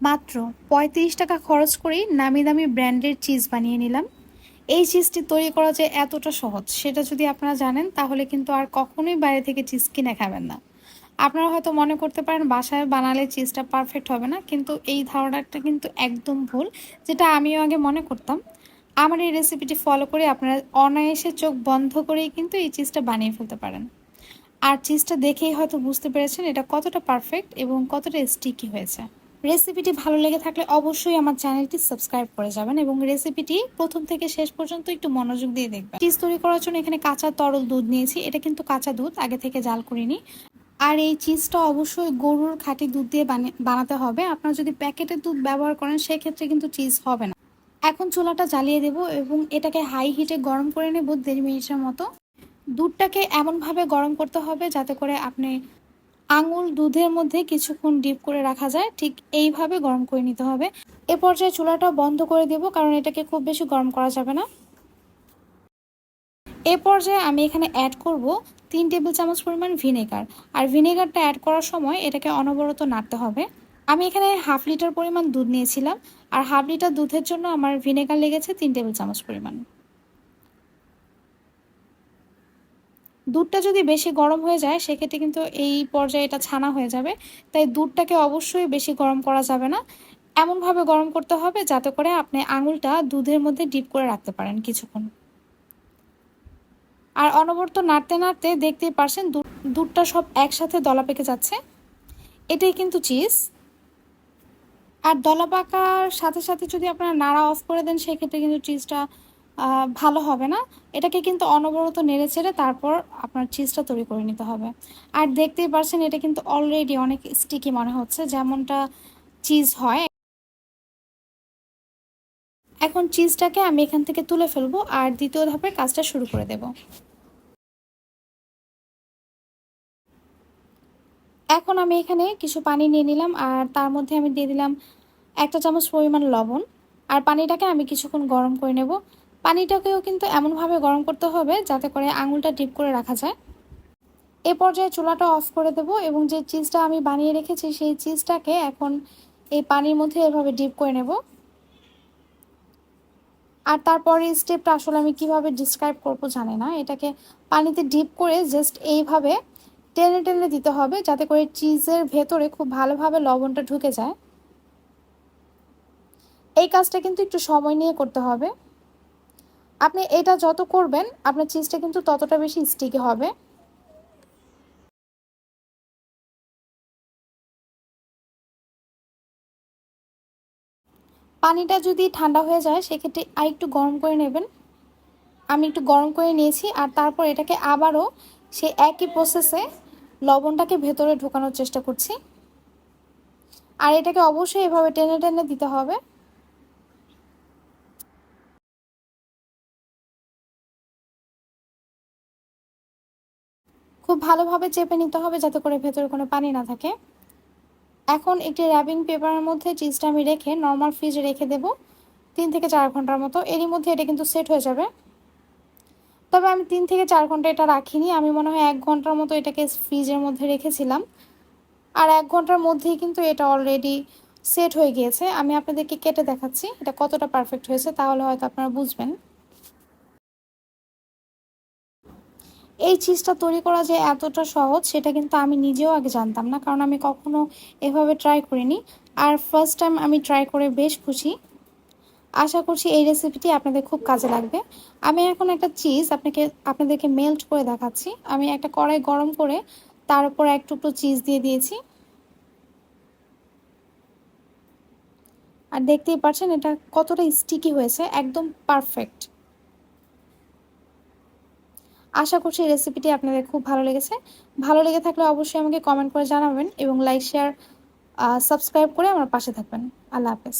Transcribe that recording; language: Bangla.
মাত্র ৩৫ টাকা খরচ করেই নামি দামি ব্র্যান্ডের চিজ বানিয়ে নিলাম। এই চিজটি তৈরি করা যে এতটা সহজ সেটা যদি আপনারা জানেন তাহলে কিন্তু আর কখনোই বাইরে থেকে চিজ কিনে খাবেন না। আপনারা হয়তো মনে করতে পারেন বাসায় বানালে চিজটা পারফেক্ট হবে না, কিন্তু এই ধারণাটা কিন্তু একদম ভুল, যেটা আমিও আগে মনে করতাম। আমার এই রেসিপিটি ফলো করে আপনারা অনায়াসে চোখ বন্ধ করেই কিন্তু এই চিজটা বানিয়ে ফেলতে পারেন। আর চিজটা দেখেই হয়তো বুঝতে পেরেছেন এটা কতটা পারফেক্ট এবং কতটা স্টিকি হয়েছে। রেসিপিটি ভালো লেগে থাকলে অবশ্যই আমার চ্যানেলটি সাবস্ক্রাইব করে যাবেন এবং রেসিপিটি প্রথম থেকে শেষ পর্যন্ত একটু মনোযোগ দিয়ে দেখবেন। চিজ তৈরি করার জন্য এখানে কাঁচা তরল দুধ নিয়েছি, এটা কিন্তু কাঁচা দুধ, আগে থেকে জাল করিনি। আর এই চিজটা অবশ্যই গরুর খাঁটি দুধ দিয়ে বানাতে হবে। আপনারা যদি প্যাকেটের দুধ ব্যবহার করেন সেক্ষেত্রে কিন্তু চিজ হবে না। এখন চুলাটা জ্বালিয়ে দেব এবং এটাকে হাই হিটে গরম করে নেব ১.৫ মিনিটের মতো। দুধটাকে এমনভাবে গরম করতে হবে যাতে করে আপনি আঙুল দুধের মধ্যে কিছুক্ষণ ডিপ করে রাখা যায়, ঠিক এইভাবে গরম করে নিতে হবে। এ পর্যায়ে চুলাটা বন্ধ করে দেব, কারণ এটাকে খুব বেশি গরম করা যাবে না। এ পর্যায়ে আমি এখানে অ্যাড করব ৩ টেবিল চামচ পরিমাণ ভিনেগার। আর ভিনেগারটা অ্যাড করার সময় এটাকে অনবরত নাড়তে হবে। আমি এখানে 1/2 লিটার পরিমাণ দুধ নিয়েছিলাম, আর 1/2 লিটার দুধের জন্য আমার ভিনেগার লেগেছে 3 টেবিল চামচ পরিমাণ। দুধটা যদি বেশি গরম হয়ে যায় সেক্ষেত্রে কিন্তু এই পর্যায়ে এটা ছানা হয়ে যাবে, তাই দুধটাকে অবশ্যই বেশি গরম করা যাবে না। এমনভাবে গরম করতে হবে যাতে করে আপনি আঙুলটা দুধের মধ্যে ডিপ করে রাখতে পারেন কিছুক্ষণ। আর অনবরত নাড়তে নাড়তে দেখতেই পারছেন দুধটা সব একসাথে দলা পেকে যাচ্ছে। এটাই কিন্তু চিজ। আর দলা পাকার সাথে সাথে যদি আপনারা নাড়া অফ করে দেন সেক্ষেত্রে কিন্তু চিজটা ভালো হবে না। এটাকে কিন্তু অনবরত নেড়ে ছেড়ে তারপর আপনার চিজটা তৈরি করে নিতে হবে। আর দেখতেই পারছেন এটা কিন্তু অলরেডি অনেক স্টিকি মনে হচ্ছে, যেমনটা চিজ হয়। এখন চিজটাকে আমি এখান থেকে তুলে ফেলবো আর দ্বিতীয় ধাপের কাজটা শুরু করে দেব। এখন আমি এখানে কিছু পানি নিয়ে নিলাম আর তার মধ্যে আমি দিয়ে দিলাম 1 চামচ পরিমাণ লবণ। আর পানিটাকে আমি কিছুক্ষণ গরম করে নেব। পানিটাকেও কিন্তু এমনভাবে গরম করতে হবে যাতে করে আঙুলটা ডিপ করে রাখা যায়। এ পর্যায়ে চুলাটা অফ করে দেব এবং যে চিজটা আমি বানিয়ে রেখেছি সেই চিজটাকে এখন এই পানির মধ্যে এভাবে ডিপ করে নেব। আর তারপরে স্টেপটা আসলে আমি কিভাবে ডিসক্রাইব করব জানি না। এটাকে পানিতে ডিপ করে জাস্ট এইভাবে টেনে টেনে দিতে হবে যাতে করে চিজের ভেতরে খুব ভালোভাবে লবণটা ঢুকে যায়। এই কাজটা কিন্তু একটু সময় নিয়ে করতে হবে। আপনি এটা যত করবেন আপনার চিজটা কিন্তু ততটা বেশি স্টিকি হবে। পানিটা যদি ঠান্ডা হয়ে যায় সেক্ষেত্রে আরেকটু গরম করে নেবেন। আমি একটু গরম করে নিয়েছি আর তারপর এটাকে আবারও সেই একই প্রসেসে লবণটাকে ভেতরে ঢোকানোর চেষ্টা করছি। আর এটাকে অবশ্যই এভাবে টেনে টেনে দিতে হবে। খুব ভালোভাবে চেপে নিতে হবে যাতে করে ভেতরে কোনো পানি না থাকে। এখন একটি র্যাপিং পেপারের মধ্যে চিজটা আমি রেখে নর্মাল ফ্রিজে রেখে দেব 3 থেকে 4 ঘন্টার মতো। এরই মধ্যে এটা কিন্তু সেট হয়ে যাবে। তবে আমি 3 থেকে 4 ঘন্টা এটা রাখিনি, আমি মনে হয় 1 ঘন্টার মতো এটাকে ফ্রিজের মধ্যে রেখেছিলাম। আর 1 ঘন্টার মধ্যেই কিন্তু এটা অলরেডি সেট হয়ে গিয়েছে। আমি আপনাদেরকে কেটে দেখাচ্ছি এটা কতটা পারফেক্ট হয়েছে, তাহলে হয়তো আপনারা বুঝবেন। এই চিজটা তৈরি করা যে এতটা সহজ সেটা কিন্তু আমি নিজেও আগে জানতাম না, কারণ আমি কখনো এভাবে ট্রাই করিনি। আর ফার্স্ট টাইম আমি ট্রাই করে বেশ খুশি। আশা করছি এই রেসিপিটি আপনাদের খুব কাজে লাগবে। আমি এখন একটা চিজ আপনাদেরকে মেল্ট করে দেখাচ্ছি। আমি একটা কড়াই গরম করে তার উপর এক টুকরো চিজ দিয়ে দিয়েছি। আর দেখতেই পাচ্ছেন এটা কতটা স্টিকি হয়েছে, একদম পারফেক্ট। আশা করছি এই রেসিপিটি আপনাদের খুব ভালো লেগেছে। ভালো লেগে থাকলে অবশ্যই আমাকে কমেন্ট করে জানাবেন এবং লাইক শেয়ার সাবস্ক্রাইব করে আমার পাশে থাকবেন। আল্লাহ হাফেজ।